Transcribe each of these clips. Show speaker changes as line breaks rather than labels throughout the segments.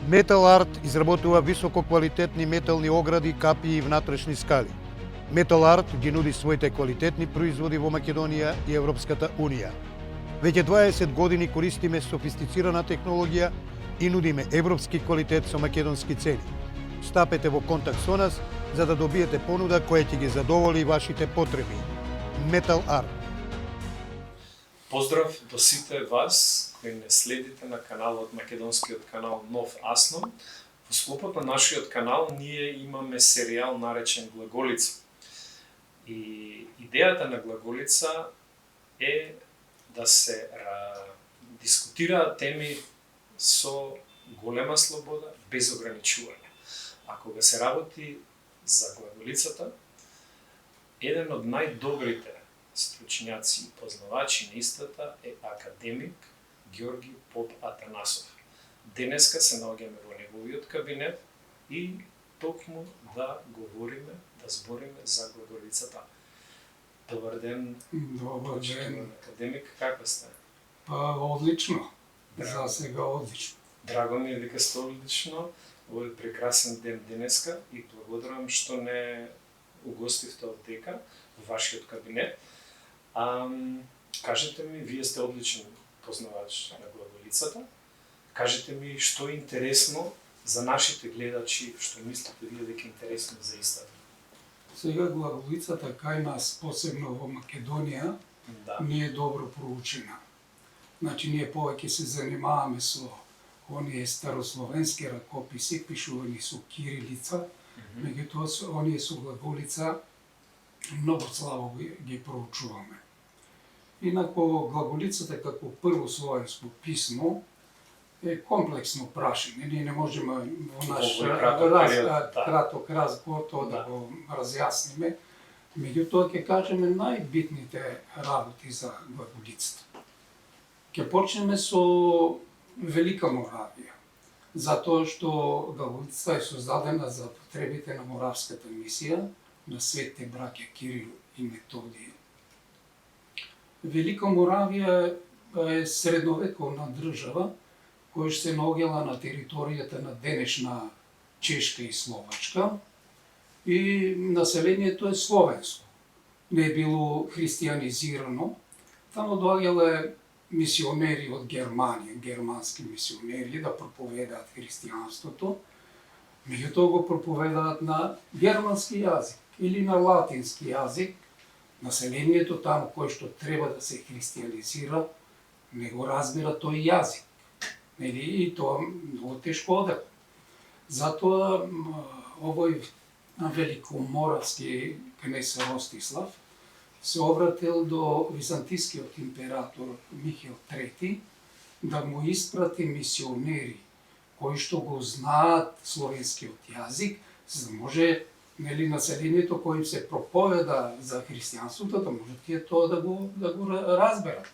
Metal Art изработува висококвалитетни метални огради, капи и внатрешни скали. Metal Art ги нуди своите квалитетни производи во Македонија и Европската Унија. Веќе 20 години користиме софистицирана технологија и нудиме европски квалитет со македонски цени. Стапете во контакт со нас за да добиете понуда која ќе ги задоволи вашите потреби. Metal Art.
Поздрав до сите вас кои не следите на каналот, македонскиот канал Нов Асном. Во склопот на нашиот канал ние имаме серијал наречен Глаголица. И идејата на Глаголица е да се дискутираат теми со голема слобода, без ограничување. А кога се работи за глаголицата, еден од најдобрите стручњаци и познавачи на истата е академик Ѓорги Поп Атанасов. Денеска се наоѓаме во неговиот кабинет и токму да говориме, да збориме за глаголицата. Добар ден.
Добар ден.
Академик, како сте?
Па одлично. За сега одлично.
Драго ми е дека сте одлично. Овој прекрасен ден денеска и благодарам што не угостивте овдека во вашиот кабинет. Кажете ми, вие сте одличен познавач на глаголицата. Кажете ми што е интересно за нашите гледачи, што мислите вие дека е интересно за истата.
Сега глаголицата кај нас, посебно во Македонија, не е добро проучена. Значи, ние повеќе се занимаваме со оние старословенски ракописи, пишувани со кирилица, меѓутоа оние со глаголица многу слабо ги проучуваме. Инако глаголицата како првословенско писмо е комплексно прашање. Ние не можеме во наш краток разговор тоа да го разјасниме. Меѓутоа ќе кажеме најбитните работи за глаголицата. Ќе почнеме со Велика Моравија, затоа што глаголицата е создадена за потребите на Моравската мисија на светите браќа Кирил и Методиј. Велика Моравија е средновековна држава која се наоѓала на територијата на денешна Чешка и Словачка и населението е словенско. Не е било христијанизирано. Таму доаѓале мисионери од Германија, германски мисионери да проповедаат христијанството, меѓутоа го проповедаат на германски јазик или на латински јазик. Населението таму кое што треба да се христијанизира не го разбира тој јазик. И тоа многу тешко оде. Затоа овој великоморавски кнез Ростислав се обратил до византискиот император Михаил III да му испрати мисионери кои што го знаат словенскиот јазик, за да може населението кој се проповеда за христијанството да може тие тоа да го разберат.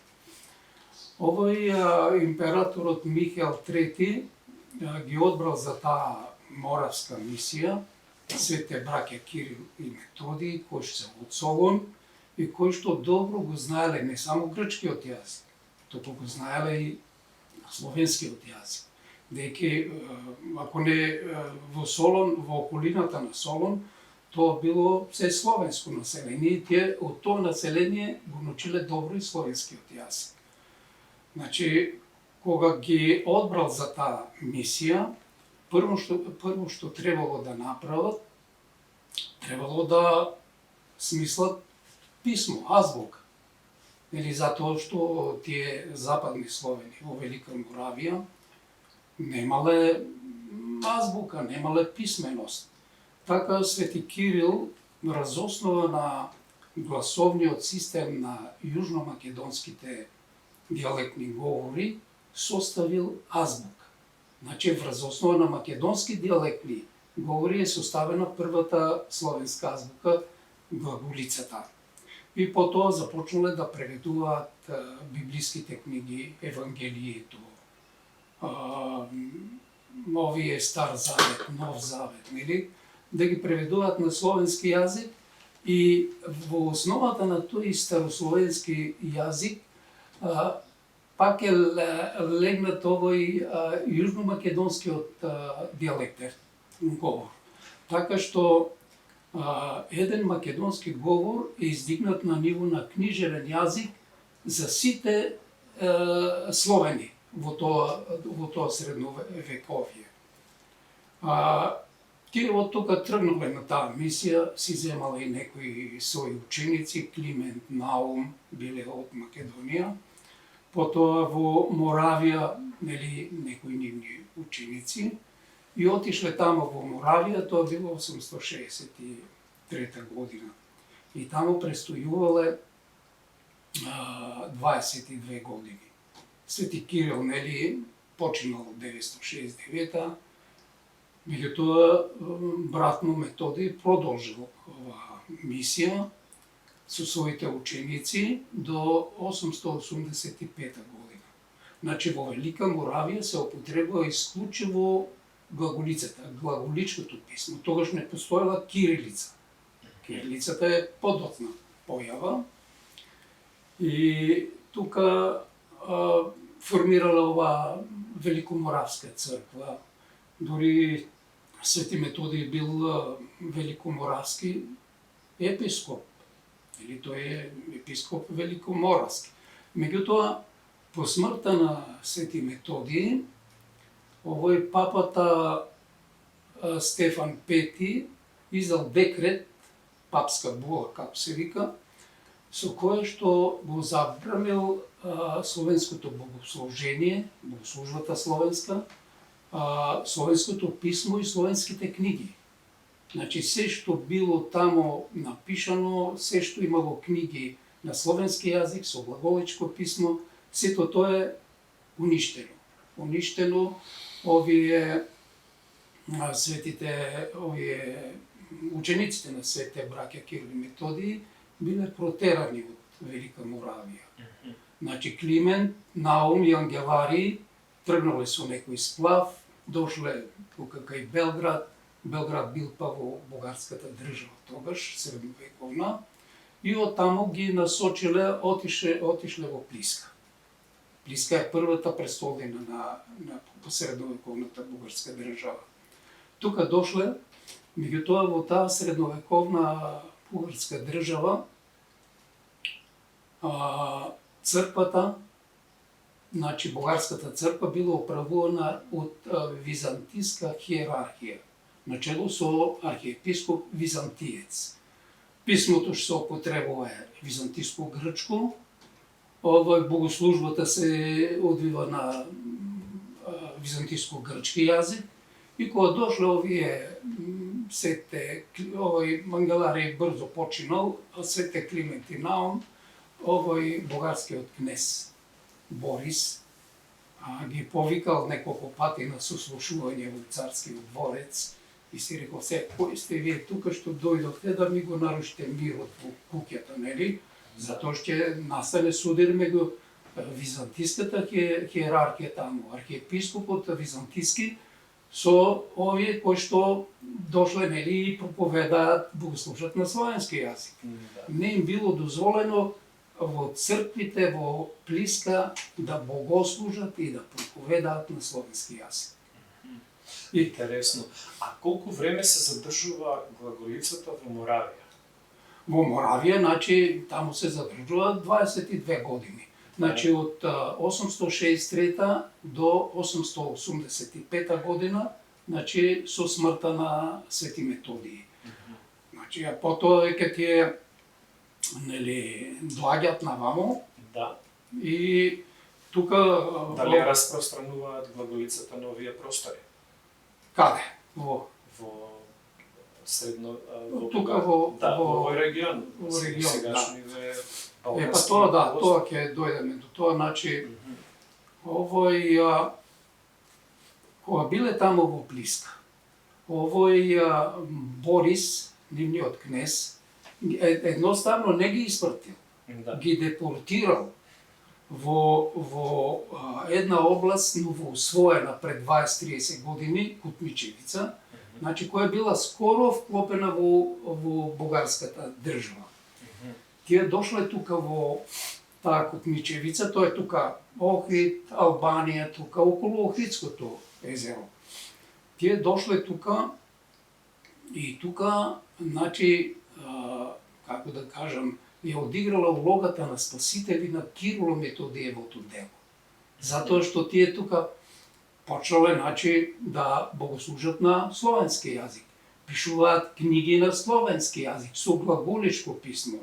Овој императорот Михаил III ги одбрал за таа моравска мисија светите браќа Кирил и Методиј, кои што се од Солун и кои што добро го знаеле не само грчкиот јазик, туку го знаеле и словенскиот јазик. Дејќи ако не во Солун, во околината на Солун, тоа било се словенско население и тие од тоа население го научиле добро и словенскиот јазик. Значи, кога ги одбрал за таа мисија, прво што требало да направат, требало да смислат писмо, азбука. Или затоа што тие западни словени во Велика Моравија немале азбука, немале писменост. Така Свети Кирил, разоснова на гласовниот систем на јужномакедонските диалектни говори, составил азбука. Значи, врз основа на македонски диалектни говори е составена првата словенска азбука, глаголицата. И потоа започнале да преведуваат библиските книги, Евангелието, Новиот Стар Завет, Нов Завет, нели? Да ги преведуваат на словенски јазик и во основата на тој старословенски јазик пак е легнат овој јужномакедонскиот дијалектер говор. Така што еден македонски говор е издигнат на ниво на книжевен јазик за сите словени во тоа средновековје. Тие од тука тргнале на таа мисија, си земале и некои своји ученици, Климент, Наум, биле од Македонија. Потоа во Моравија, некои нивни ученици, и отишле тамо во Моравија, тоа било 863 година. И тамо престојувале 22 години. Свети Кирил, починал 969-та, меѓутоа брат му Методи продолжил оваа мисија со своите ученици до 885 година. Значи во Велика Моравија се употребува исклучиво глаголицата, глаголичкото писмо. Тогаш не постоела кирилица. Кирилицата е подоцна појава. И тука формирала оваа Великоморавска црква. Дори Свети Методий бил великоморавски епископ. Или тој е епископ великоморавски. Меѓутоа, по смртта на Свети Методий, овој папата Стефан Пети издал декрет, папска була, како се вика, со кое што го забранил словенското богослужение, богослужбата словенска, словенското писмо и словенските книги. Значи, се што било тамо напишано, се што имало книги на словенски јазик, со глаголичко писмо, сето тоа е уништено. Уништено, овие учениците на светите браќа Кирил и Методий биле протерани од Велика Моравија. Значи, Климент, Наум и Ангелари тргнале со некој сплав, дошле тука кај Белград. Белград бил па во бугарската држава тогаш, средновековна, и оттаму ги насочиле, отишле во Плиска. Плиска е првата престолнина на средновековната бугарска држава. Тука дошле, меѓутоа во таа средновековна бугарска држава, црквата, значи бугарската црква била управувана од византиска хиерархија, начело со архиепископ византиец. Писмото што се употребува е византиско-грчко, богослужбата се одвива на византиско-грчки јазик, и кога дошле овие овој Ангелари брзо починал, а сете Климент и Наум, овој бугарскиот кнез Борис ги повикал неколку пати на сослушување во царскиот дворец и си рекол: кои сте вие тука што дојдовте да ми го нарушите мирот во куќата, нели? Затоа ќе настане судир меѓу византиската хиерархија таму, архиепископот византиски со овие кои што дошле, нели, и проповедаат, богослужат на словенски јазик. Не им било дозволено во црквите во Плиска да богослужат и да проповедаат на словенски јазик.
Интересно. А колку време се задржува глаголицата во Моравија?
Во Моравија, значи, таму се задржува 22 години. Значи, од 863 до 885 година, значи, со смртта на Свети Методий. Значи, а потоа веќе тие, нели, доаѓаат навамо. Да. И тука...
Дали распространуваат глаголицата на овие простори?
Каде? Во
средно...
Тука во
овој регион.
Во регион,
сегашниве
па тоа, да, тоа ќе дојдеме до тоа, значи, овој, кога биле тамо во Плиска, овој Борис, нивниот кнез, едноставно не ги испратил, ги депортирал во една област новоусвоена пред 20-30 години, Кутмичевица, значи која била скоро вклопена во бугарската држава. Тие дошле тука во таа Кутничевица, тоа е тука Охрид, Албанија, тука околу Охридското езеро. Тие дошле тука и тука, значи, како да кажам, ја одиграла улогата на спасители на Кирило-Методиевото дело. Затоа што тие тука почнале, значи, да богослужат на словенски јазик. Пишуваат книги на словенски јазик, со глаголичко писмо.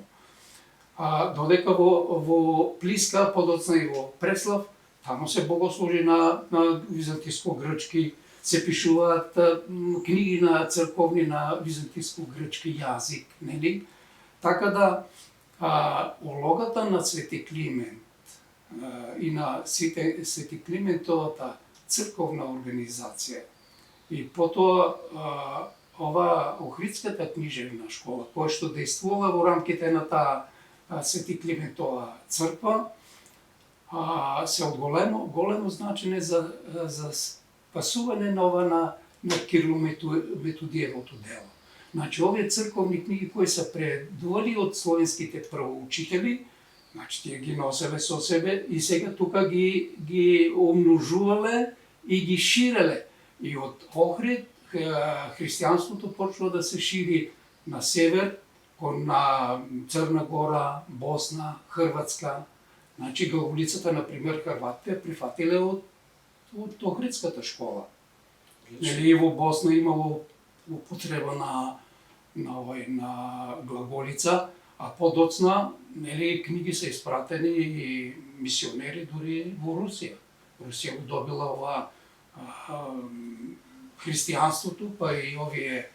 Додека во Плиска, подоцна и во Преслав, тамо се богослужи на византиско-грчки, се пишуваат книги на црковни на византиско-грчки јазик, нели? Така да, улогата на Свети Климент и на Свети Климентовата црковна организација и потоа ова Охридската книжевна школа, која што действува во рамките на таа Свети Климентова црква, се од големо значење за спасување на Кирило-Методиевото дело. Значи, овие црковни книги кои се предували од словенските првоучители, значи, тие ги носеле со себе и сега тука ги умножувале и ги ширеле. И од Охрид христијанството почва да се шири на север, на Црна Гора, Босна, Хрватска. Значи, глаголицата, например, хрватите прифатиле од Охридската школа. И во Босна имало употреба на глаголица, а подоцна, нели, книги се испратени и мисионери дури во Русија. Русија го добила ова христијанството, па и овие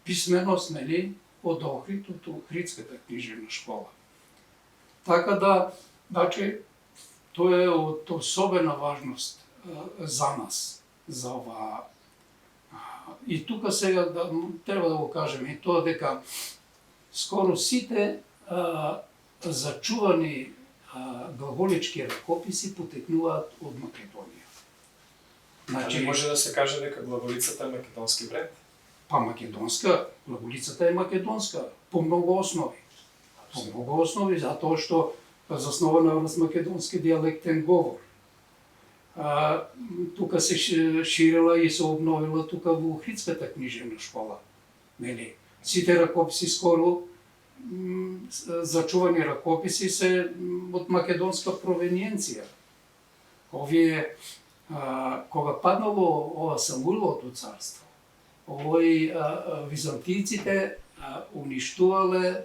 писменост, нели, од Охрид, од Охридската книжевна школа. Така да, значи, тоа е од особена важност за нас, за ова. И тука сега треба да го кажеме и тоа дека скоро сите зачувани глаголички ракописи потекнуваат од Македонија.
Значи, може да се каже дека глаголицата е македонски бренд?
Па македонска, глаголицата е македонска, по многу основи. По многу основи, затоа што заснована врз македонски диалектен говор. Тука се ширила и се обновила тука во Охридската книжевна школа. Нели? Сите ракописи скоро зачувани ракописи се од македонска провениенција. Овие кога паднало ова Самуиловото царство, византијците уништувале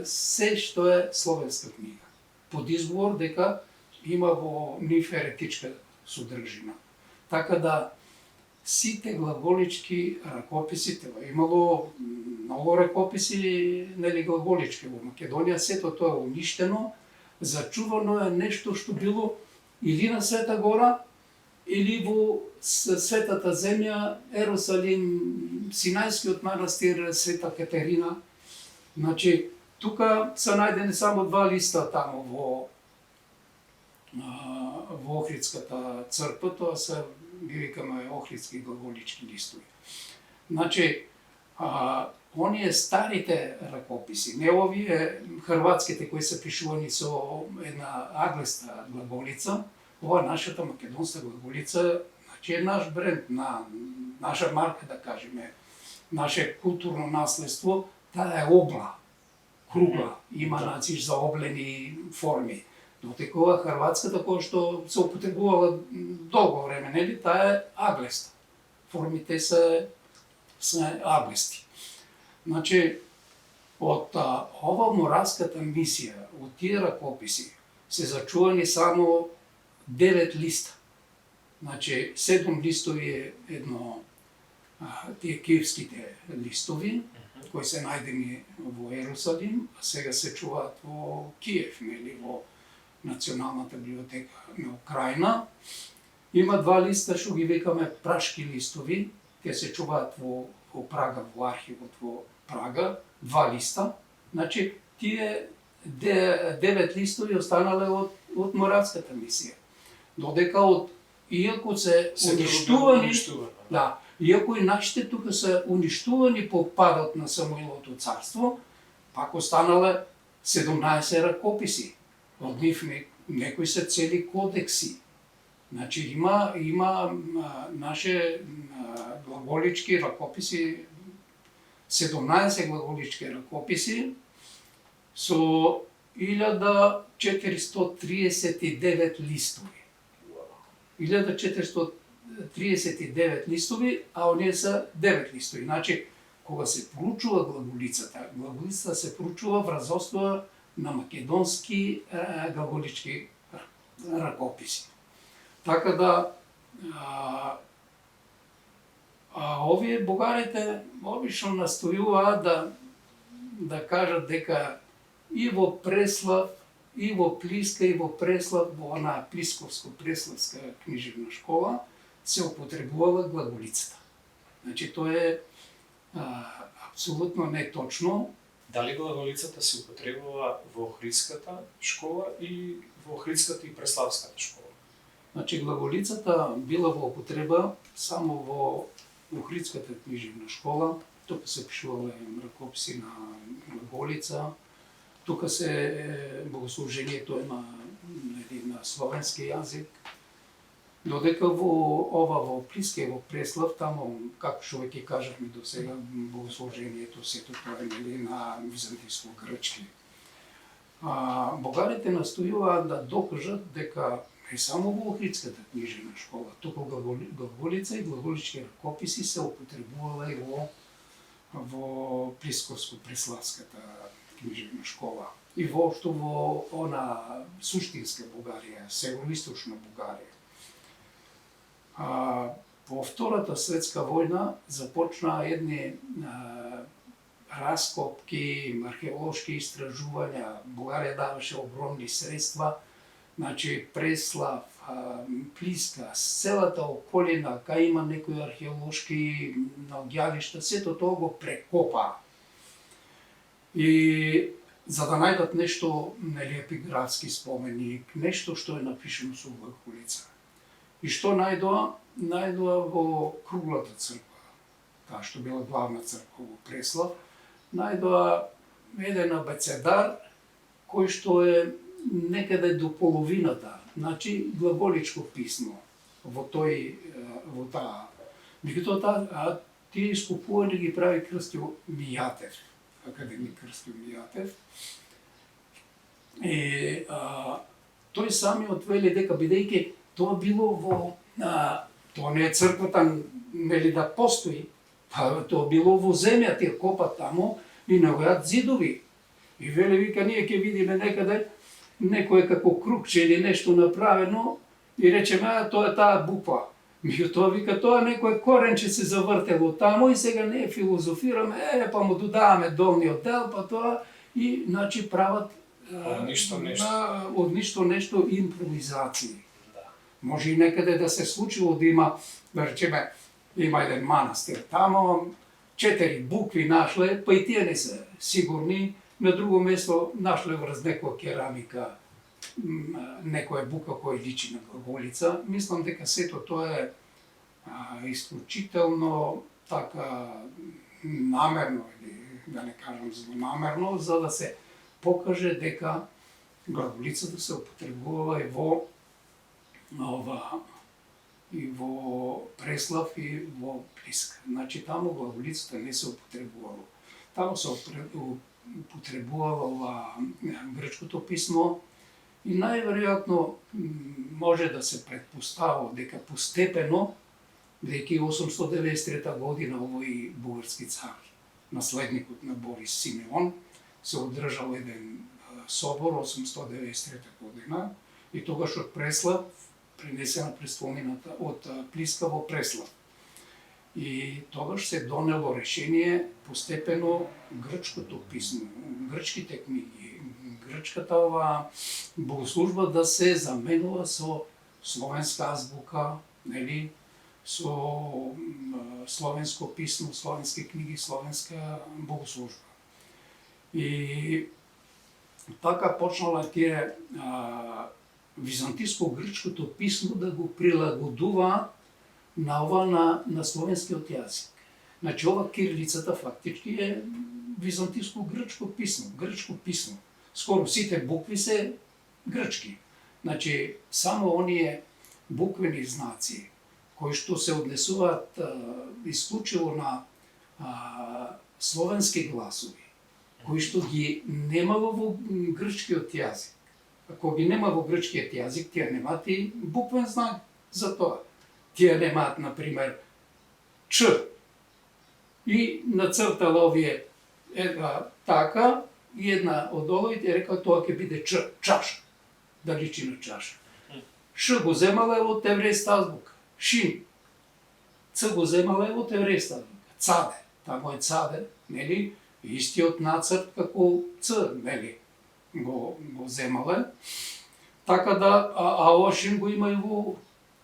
се што е словенска книга. Под изговор дека има во нив еретичка содржина. Така да сите глаголички ракописи, имало многу ракописи, нели, глаголички во Македонија, сето тоа е уништено, зачувано е нешто што било или на Света Гора, или во Светата земја, Ерусалим, Синајскиот манастир, Света Катерина. Значи, тука се најдени само 2 листа тамо во Охридската црква, тоа се ги викаме Охридски глаголички листови. Значи, оние старите ракописи, не овие хрватските кои се пишувани со една аглеста глаголица, ова нашата македонска глаголица, значи е наш бренд, наша марка, да кажеме, наше културно наследство, таа е обла, кругла, има значи заоблени форми. Додека ова хрватската, која што се употребувала долго време, нели, таа е аглеста. Формите се аглести. Значи, од ова моравската мисија, од тие ракописи, се зачувани само 9 листа. Значи, 7 листови е едно тие киевските листови, кои се најдени во Ерусалим, а сега се чуваат во Киев, нели, во Националната библиотека на Украина. Има 2 листа што ги викаме прашки листови, те се чуваат во Прага, во архивот во Прага, 2 листа. Значи, тие 9 листови останале од моравската мисија. Додека иако се уништувани, да, иако и нашите тука се уништувани по падот на Самуиловото царство, пак останале 17 ракописи. Од нив некои се цели кодекси. Значи има наше глаголички ракописи, 17 глаголички ракописи со 1439 листови. 1439 листови, а оние се 9 листови. Значи, кога се проучува глаголицата се проучува врз основа на македонски глаголички ракописи. Така да, овие бугарите обично настојуваат да кажат дека и во Преслав, и во Плиска, и во Преслав, во она Плисковско-преславска книжевна школа, се употребувала глаголицата. Значи, тоа е апсолутно неточно.
Дали глаголицата се употребува во Охридската школа и во Охридската и Преславската школа?
Значи, глаголицата била во употреба само во Охридската книжевна школа. Тука се пишувале ракописи на глаголица. Тука се богослужението е на словенски јазик. Додека во Плиска и во Преслав, тамо, како што веќе кажавме до сега, богослужението сето тоа е на византиско-грчки. Бугарите настојуваат да докажат дека не само во Охридската книжевна школа, туку глаголица и глаголички ракописи се употребувала и во Плисковско-преславската книжевна школа. И воопшто во она суштинска Бугарија, североисточна Бугарија. Во Втората светска војна започнаа едни раскопки, археолошки истражувања. Бугарија даваше огромни средства. Значи, Преслав, Плиска, целата околина, кај има некои археолошки наоѓалишта, сето тоа го прекопаа. И за да најдат нешто, епиграфски споменик, нешто што е напишено со глаголица. И што најдоа? Најдоа во круглата црква, таа што била главна црква во Преслав, најдоа еден абецедар кој што е некаде до половината, значи глаголичко писмо во таа. Меѓутоа тие искупување ги прави Крстјо Мијатев, академик Крстјо Мијатев. И тој самиот вели дека бидејќи тоа било во тоа не е црквата да постои, тоа било во земја, тие копат тамо и наоѓаат зидови. И вели вика ние ќе видиме некаде некое како крукче или нешто направено и речеме тоа е таа буква. Меѓутоа вика тоа некое коренче се завртело тамо и сега не филозофираме, па му додаваме долниот дел, па тоа и значи прават од ништо нешто импровизации. Може и некаде да се случило да има, да речеме, има еден манастир тамо, 4 букви нашле, па и тие не се сигурни. На друго место нашле врз некоја керамика некоја бука која личи на глаголица. Мислам дека сето тоа е исклучително така намерно, или да не кажам злонамерно, за да се покаже дека глаголицата се употребува и во Преслав и во Плиска. Значи тамо глаголицата не се употребувало. Тамо се употребувало грчкото писмо и најверојатно може да се предпоставува дека постепено, дека 893 година овој бугарски цар, наследникот на Борис Симеон, се одржал еден собор 893 година и тогаш од Преслав пренесена престолнината од Плиска во Преслав. И тогаш се донело решение постепено грчкото писмо, грчките книги, грчката богослужба да се заменува со словенска азбука, нели, со словенско писмо, словенски книги, словенска богослужба. И така почнала тие византиско-грчкото писмо да го прилагодуваат на словенскиот јазик. Значи ова кирилицата фактички е византиско-грчко писмо, грчко писмо. скоро сите букви се грчки. Значи, само оние буквени знаци, кои што се однесуваат исклучиво на словенски гласови, кои што ги немало во грчкиот јазик. Ако ги нема во грчкиот јазик, тие немаат и буквен знак за тоа. Тие немаат, например, Ч. И нацртала овие така, и една од овоите рекла тоа ќе биде Ч, чаша, да личи на чаша. Ш го земала од еврејска азбука, Шин. Ц го земала од еврејска азбука, Цаде, тамо е Цаде, нели, истиот нацрт како Ц, нели, го земале. Така да, а ова Шин го има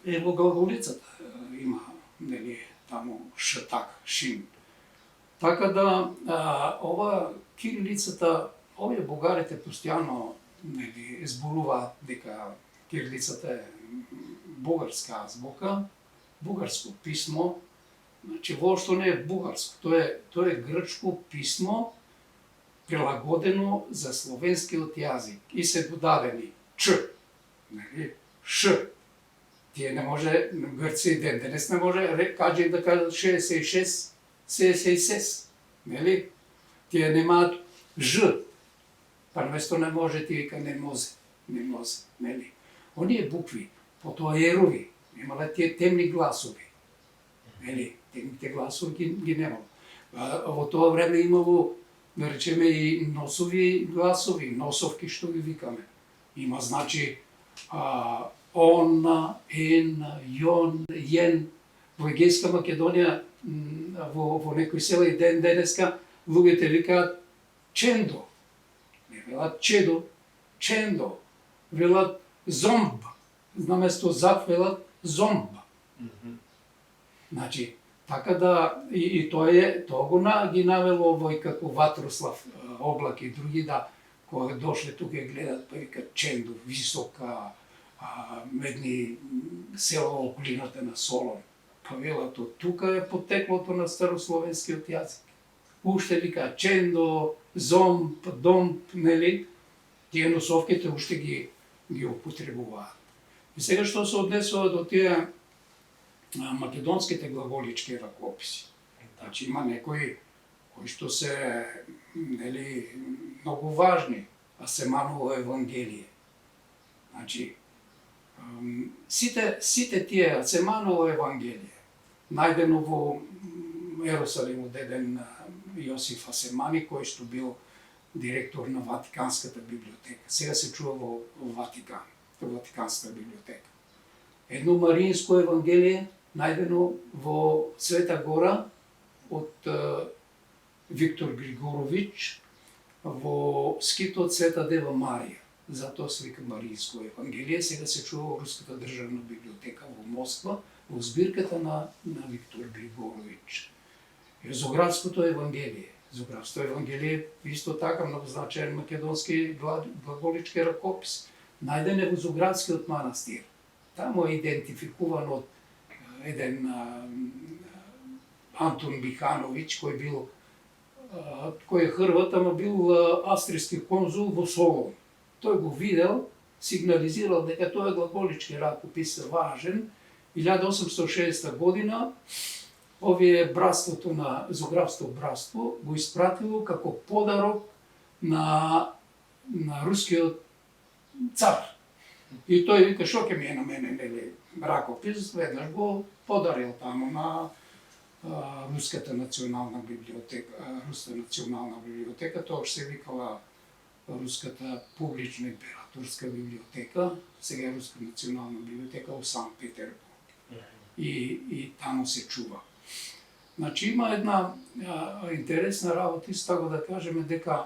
и во глаголицата, има, нели, тамо Ш така, Шин. Така да, ова кирилицата, овие бугарите постојано, нели, зборуваат дека кирилицата е бугарска азбука, бугарско писмо, значи воопшто не е бугарско, тоа е грчко писмо прилагодено за словенскиот јазик и се додадени Ч, нели, Ш. Тие не може, грци ден денес не може, кажи да кажат 66, 66, нели? Тие немаат Ж, па наместо не може, ти вика не може, нели? Оние букви, потоа ерови, немале тие темни гласови, нели? Темните гласови ги немало. Во тоа време имало, да речеме, и носови гласови, носовки што ги викаме. Има, значи, он, ен, јон, јен. Во Егејска Македонија, во некои села и ден денеска, луѓето викаат чендо. Не велат чедо, чендо. Велат зомб. Наместо зав велат зомб. Значи, така да, и тоа го ги навело овој како Ватрослав Облак и други, да, кои дошле тука и гледат, па викат чендо, висока, медни села околината на Солон. Па велат, од тука е потеклото на старословенскиот јазик. Уште вика чендо, зомб, домб, нели? Тие носовките уште ги употребуваат. И сега што се однесува до тие македонските глаголички ракописи. Значи има некои кои што се, нели, многу важни, Асеманово Евангелие. Значи, сите тие Асеманово Евангелие, најдено во Ерусалим од еден Јосиф Асемани, кој што бил директор на Ватиканската библиотека. Сега се чува во Ватикан, во Ватиканската библиотека. Едно Мариинско Евангелие, најдено во Света Гора од Виктор Григорович во скитот Света Дева Марија. Затоа се вика Мариинско Евангелие. Сега се чува во Руската државна библиотека во Москва, во збирката на Виктор Григорович. Зографското Евангелие. Зографското Евангелие исто така многу значаен македонски глаголички ракопис. Најден е во Зографскиот манастир. Тамо е идентификуван од еден Антон Бихановиќ, кој е Хрват, ама бил австријски конзул во Солон. Тој го видел, сигнализирал дека тој глаголички ракопис е важен. 1860 година овие братството на Зографско братство го испратило како подарок на рускиот цар. И тој вика, шо ќе ми е на мене, нели, ракопис, веднаш го подарил тамо на Руската национална библиотека. Руската национална библиотека, тоа се викала Руската публична императорска библиотека, сега е Руска национална библиотека во Санкт Петербург. И тамо се чува. Значи има една интересна работа, исто да кажеме дека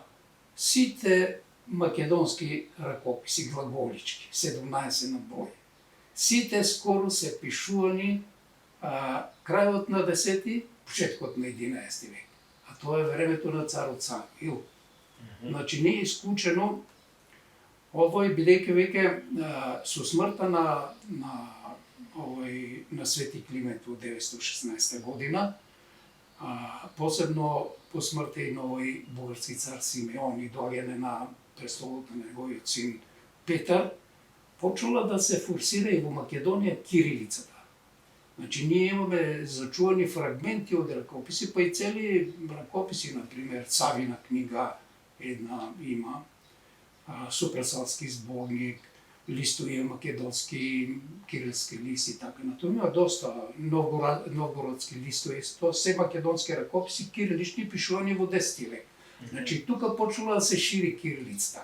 сите македонски ракописи, глаголички, 17 на број, сите скоро се пишувани крајот на 10-ти, почеткот на 11 век. А тоа е времето на царот Самуил. Значи не е исклучено овој, бидејќи веќе со смртта на Свети Климент во 916 година, посебно по смртта и на овој бугарски цар Симеон и доаѓање на престолот на неговиот син Петар, почнала да се форсира и во Македонија кирилицата. Значи, ние имаме зачувани фрагменти од ракописи, па и цели ракописи, например, Савина книга една има, Супрасалски зборник, листови македонски, кирилски лист и така натаму. Има доста новгородски листови, тоа се македонски ракописи, кирилични пишувани во 10 век. Значи, тука почнала да се шири кирилицата.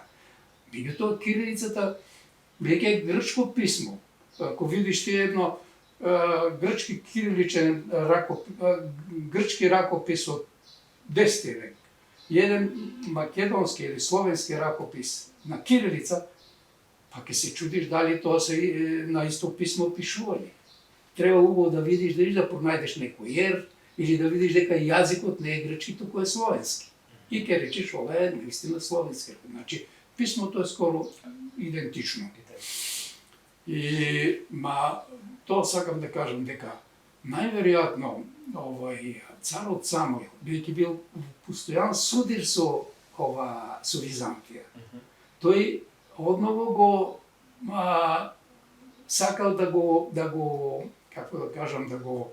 Меѓутоа, кирилицата веќе е грчко писмо. Ако видиш ти едно грчки кириличен грчки ракопис од 10 век, и еден македонски или словенски ракопис на кирилица, па ќе се чудиш дали тоа се на исто писмо пишувани. Треба убаво да видиш, да пронајдеш некој ер, или да видиш дека јазикот не е грчки, туку е словенски. И ќе речеш, ова е наистина словенски. Значи, писмото е скоро идентично. И тоа сакам да кажам дека најверојатно царот Самуил, бидејќи бил постојан судир со Византија, тој одново го сакал да го како да кажам, да го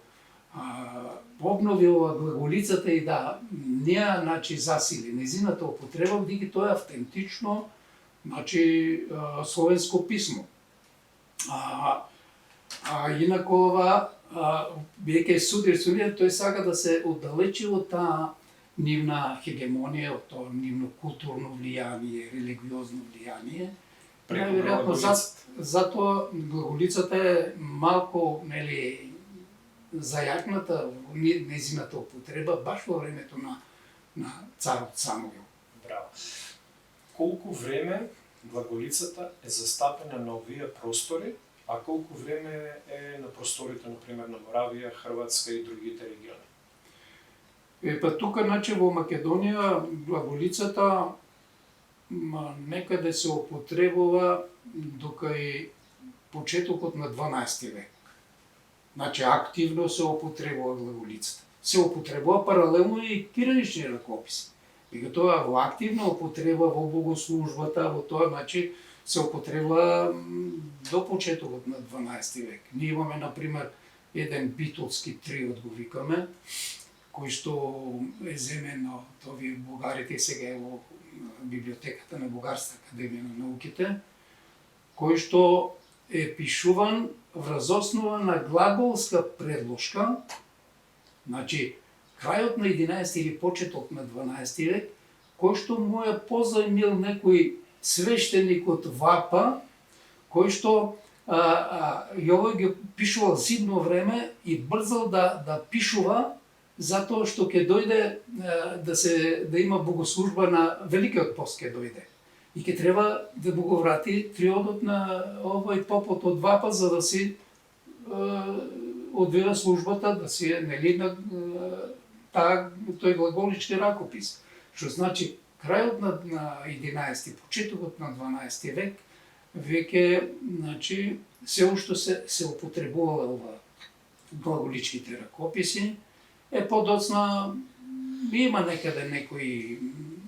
обнови ова глаголицата и да неа, значи, засили незината употреба, бидејќи тоа е автентично, значи, словенско писмо. Инако бидејќи судир со ние, тој сака да се оддалечи од таа нивна хегемонија, од тоа нивно културно влијание, религиозно влијание. Најверојатно затоа глаголицата е малку, нели, зајакната незината употреба баш во времето на царот Самуил.
Браво. Колку време глаголицата е застапена на овие простори, а колку време е на просторите, например, на Моравија, Хрватска и другите региони?
Па тука, значи, во Македонија глаголицата некаде се употребува докај почетокот на 12 век. Значи, активно се употребува глаголицата. Се употребува паралелно и кирилични ракописи. И тоа во активна употреба во богослужбата, во тоа, значи, се употребува до почетокот на 12 век. Ние имаме, например, еден битолски триот, го викаме, кој што е земен од овие бугарите, сега е во библиотеката на Бугарска академија на науките, кој што е пишуван врз основа на глаголска предложка, значи, крајот на 11 или почеток на 12 век, кој што му е позајмил некој свештеник од Вапа, кој што јовој ги пишувал зидно време и брзал да пишува, затоа што ќе дојде да има богослужба на Великиот пост ќе дојде. И ќе треба да го врати триодот на овој попот од Вапа, за да си одвива службата, да си нели на тој глаголички ракопис. Што значи, крајот на 11, почетокот на 12 век, веќе, значи, се уште се употребувала ова глаголичките ракописи. Подоцна има некаде некој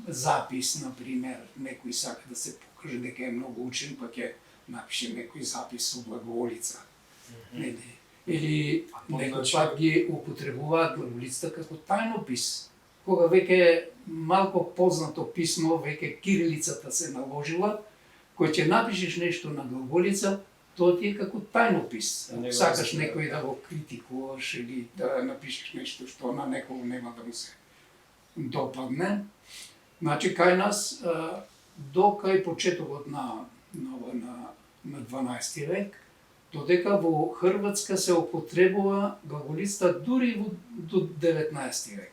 запис, например, некој сака да се покаже дека е многу учен, па ќе напише некој запис со глаголица. Или некој пат ги употребуваат глаголицата како тајнопис. Кога веќе е малку познато писмо, веќе кирилицата се наложила, кој ќе напишеш нешто на глаголица, тоа ти е како тајнопис. Ако сакаш некој да го критикуваш или да напишеш нешто што на некој нема да му се допадне. Значи, кај нас, до кај почетокот на 12 век, додека во Хрватска се употребува глаголицата дури до 19 век.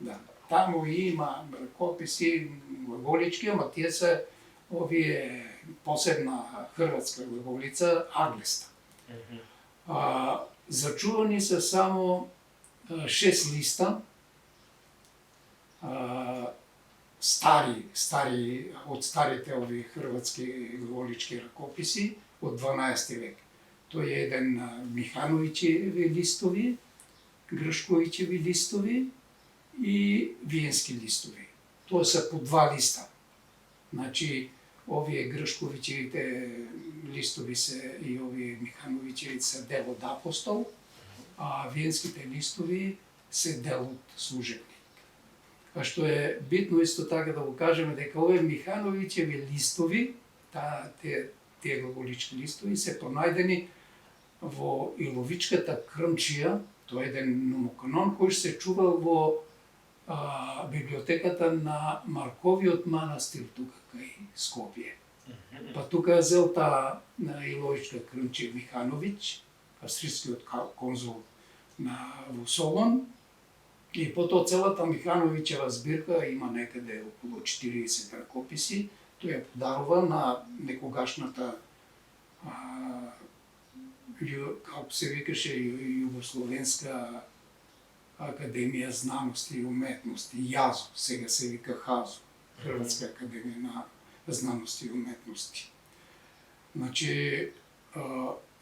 Да, таму има ракописи глаголички, ама тие се овие посебна хрватска глаголица аглеста. Зачувани се само 6 листа, стари од старите овие хрватски глаголички ракописи од 12 век. Тој е еден Михановичеви листови, Значи, овие Гршковичевите листови се и овие Михановичевите се дел од апостол, а виенските листови се дел од служебник. А што е битно исто така да го кажеме дека овие Михановичеви листови, тие глаголички листови се пронајдени во Иловичката крмчија, тоа е еден номоканон кој се чувал во библиотеката на Марковиот манастир тука кај Скопје. Па тука е зел таа на Иловичка крмчија Михановиќ, австрискиот конзул во Солон, и потоа целата Михановиќева збирка има некаде околу 40 ракописи. Тој ја подарува на некогашната како се викаше Југословенска академија знаности и уметности, ЈАЗО, сега се вика ХАЗО, Хрватска академија на знаности и уметности. Значи,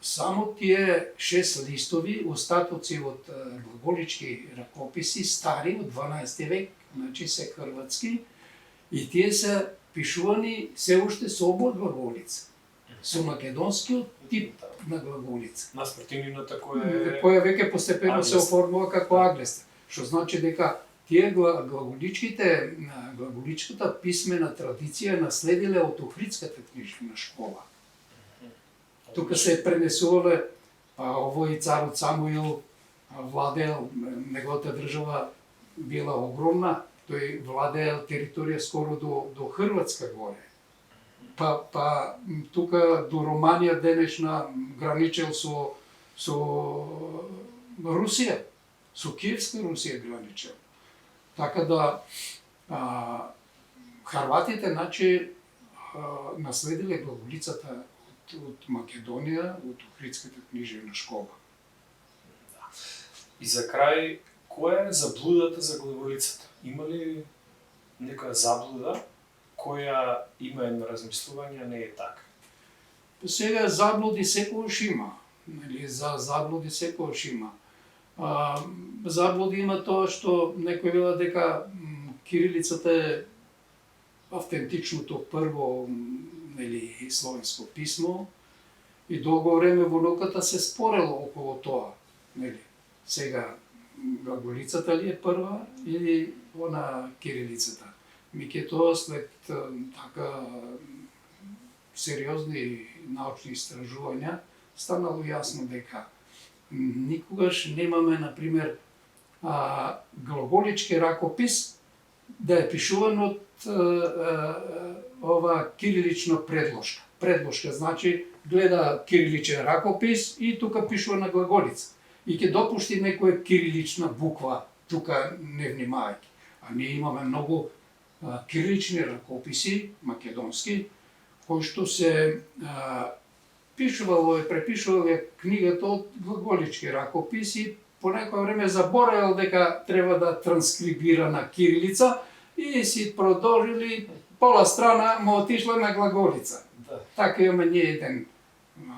само тие 6 листови, остатоци од глаголички ракописи, стари од 12 век, значи се хрватски, и тие се пишувани се уште со оба глаголица, со македонскиот тип на глаголица.
Наспротивната која
Која веќе постепено се оформува како аглеста, што значи дека тие глаголичката писмена традиција наследиле од Охридската книжевна школа. Тука се пренесувале, овој царот Самуил владеел, неговата држава била огромна, тој владеел територија скоро до Хрватска горе. Па тука до Романија денешна граничел со Русија, со Киевска Русија граничел. Така да Харватите, значи, наследиле глаголицата од Македонија, од Охридската книжевна школа.
И за крај, која е заблудата за глаголицата? Има ли некоја заблуда која има едно размислување, не е така?
Сега заблуди секогаш има. За заблуди секогаш има. Заблуди има тоа што некој вела дека кирилицата е автентичното прво словенско писмо и долго време во науката се спорело околу тоа. Сега глаголицата ли е прва или она кирилицата? Меѓутоа след така сериозни научни истражувања станало јасно дека никогаш немаме, например, глаголички ракопис да е пишуван од ова кирилична предложка. Предложка значи гледа кириличен ракопис и тука пишува на глаголица. И ќе допушти некоја кирилична буква тука не внимавајќи. А ние имаме многу кирилични ракописи, македонски, кои што се пишувало и препишувало книгата од глаголички ракописи, по некој време заборавил дека треба да транскрибира на кирилица и си продолжили пола страна му отишла на глаголица.
Да.
Така имаме ние еден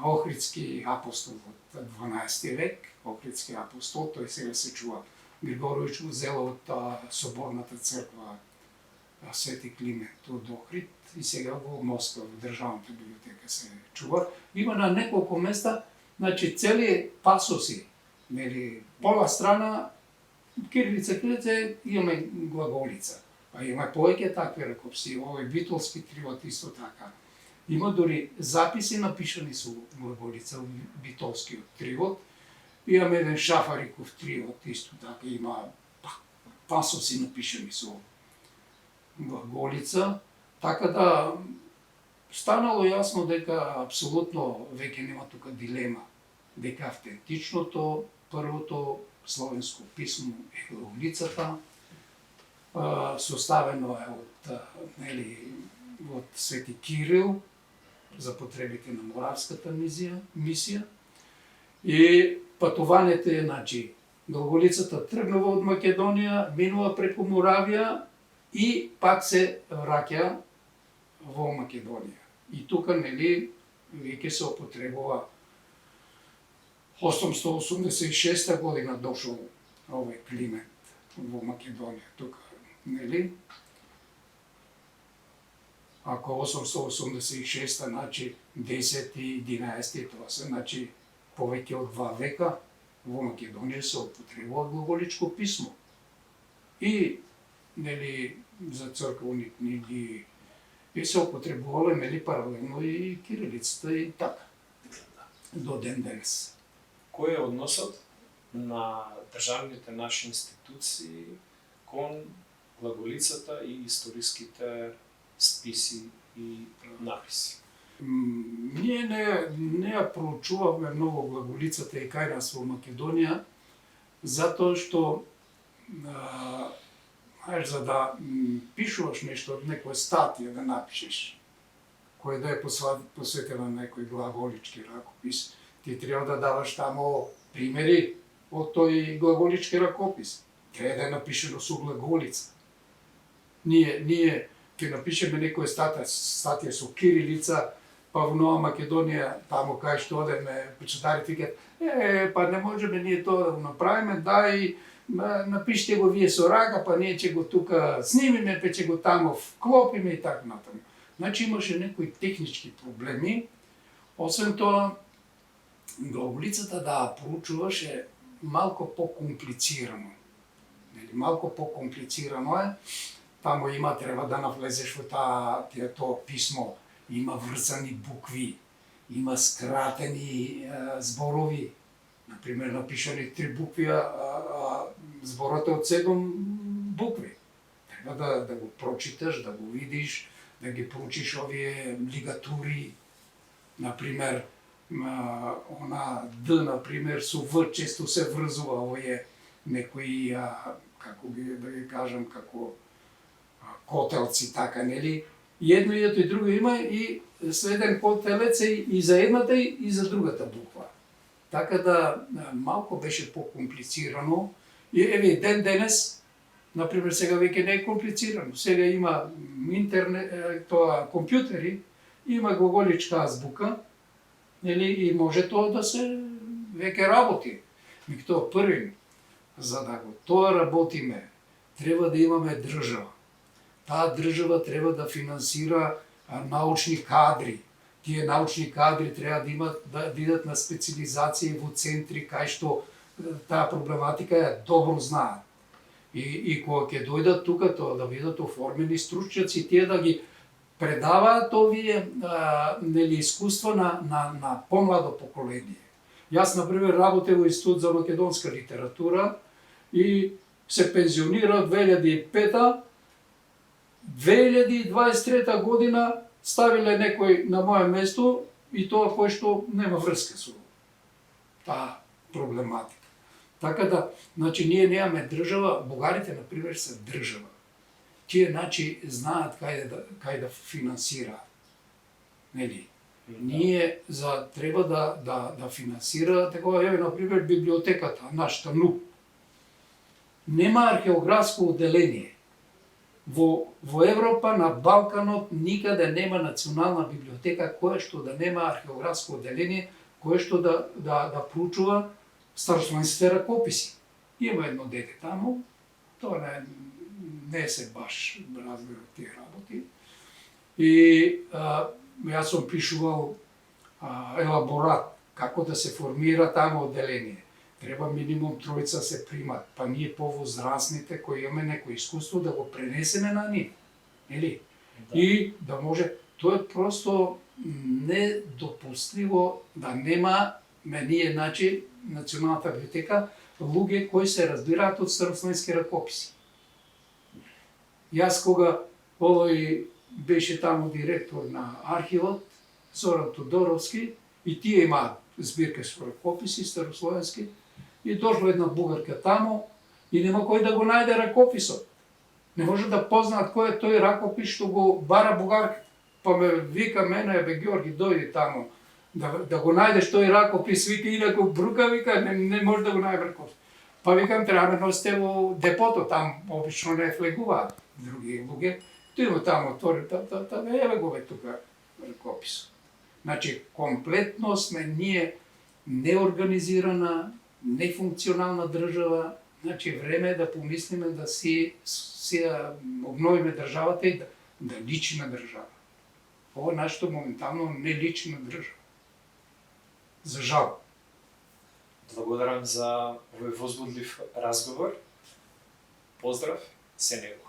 охридски апостол од 12 век, охридски апостол, тој сега се чува Григорович го зел од соборната црква Свети Климент од Охрид и сега во Москва, во државната библиотека се чува. Има на неколку места, значи цели пасоси, пола страна кирилица, имаме глаголица. А има повеќе такви ракописи, овој битолски тривот исто така. Има дори записи напишани со глаголица, битолскиот тривот. Имаме еден Шафариков тривот, исто така има пасоси напишани со глаголица, така да станало јасно дека апсолутно веќе нема тука дилема, дека автентичното, првото словенско писмо е глаголицата, составено е од Свети Кирил за потребите на Моравската мисија и патувањето е, значи, глаголицата тргнува од Македонија, минува преку Моравија и пак се враќа во Македонија. И тука, веќе се употребува 886 година дошол овој Климент во Македонија, тука, Ако 886, значи 10 и 11, тоа се значи повеќе од 2 века во Македонија се употребува глаголичко писмо. И нели за црковни книги и се употребувале нели паралелно и кирилицата и така до ден денес.
Кој е односот на државните наши институции кон глаголицата и историските списи и написи?
Ние не ја проучувавме многу глаголицата и кај нас во Македонија, затоа што за да пишуваш нешто од некоја статија да напишеш, која да е посветена на некој глаголички ракопис, ти треба да даваш тамо примери од тој глаголички ракопис. Треба да е напишено со глаголица. Ние ќе напишеме некоја статија со кирилица, па во Нова Македонија, тамо кај што одеме, почитарите викаат, па не можеме ние тоа да го направиме, дај напишите го вие со рака, па ние ќе го тука снимиме, па ќе го тамо вклопиме и така натаму. Значи имаше некои технички проблеми. Освен тоа, глаголицата да проучуваш е малку по-комплицирано. Малку по-комплицирано е. Тамо треба да навлезеш во тоа писмо. Има врзани букви, има скратени зборови. Например, напишани 3 букви, а зборот е од 7 букви. Треба да го прочиташ, да го видиш, да ги проучиш овие лигатури. Например, она Д, например, со В често се врзува, овие некои, како да ги кажам, како котелци, така, нели? И едно и друго има и следен котелец и за едната и за другата буква. Така да малку беше по-комплицирано. И еве ден денес, например, сега веќе не е комплицирано. Сега има интернет, компјутери, има глаголичка азбука, нели, и може тоа да се веќе работи. Меѓутоа први, за да го тоа работиме, треба да имаме држава. Таа држава треба да финансира научни кадри. Тие научни кадри треба да идат на специализација во центри кај што таа проблематика ја добро знаат. И кога ќе дојдат тука, тоа да бидат оформени стручњаци, тие да ги предаваат овие нели искуства на помладо поколение. Јас, например, работев во Институт за македонска литература и се пензионира од 2005 2023 година ставиле некој на моје место и тоа кој што нема врска со таа проблематика. Така да, значи, ние немаме држава, бугарите, например, се држава. Тие, значи, знаат кај да финансираат. Нели? Ние треба да финансира, такова, еве, например, библиотеката, нашата НУП. Нема археографско одделение. Во Европа, на Балканот, никаде нема национална библиотека која што да нема археографско одделение, која што да проучува старословенските ракописи. Има едно дете таму, тоа не се баш разбира тие работи. И јас сум пишувал елаборат како да се формира тамо одделение. Треба минимум 3 се примат, па ние повозрастните кои имаме некој искуство да го пренесеме на нив. Нели? Да. И да може, тоа е просто недопустливо да нема ние, значи, Националната библиотека, луѓе кои се разбираат од старословенски ракописи. Јас кога овој беше таму директор на архивот, Зоран Тодоровски, и тие имаат збирка со ракописи старословенски, и дошла една бугарка таму и нема кој да го најде ракописот. Не може да познаат кој е тој ракопис што го бара бугарката. Па ме вика мене, бе Георги, дојди таму да го најдеш тој ракопис, вика, инаку брука, вика, не може да го најде ракопис. Па викам, треба да носите во депото, там обично не влегуваат други луѓе. Тој таму отвори, еве го бе тука ракопис. Значи, комплетно сме ние неорганизирана, нефункционална држава, значи време е да помислиме да си обновиме државата и да личи на држава. Ова нашето моментално не личи на држава. За жал.
Благодарам за овој возбудлив разговор. Поздрав, се него.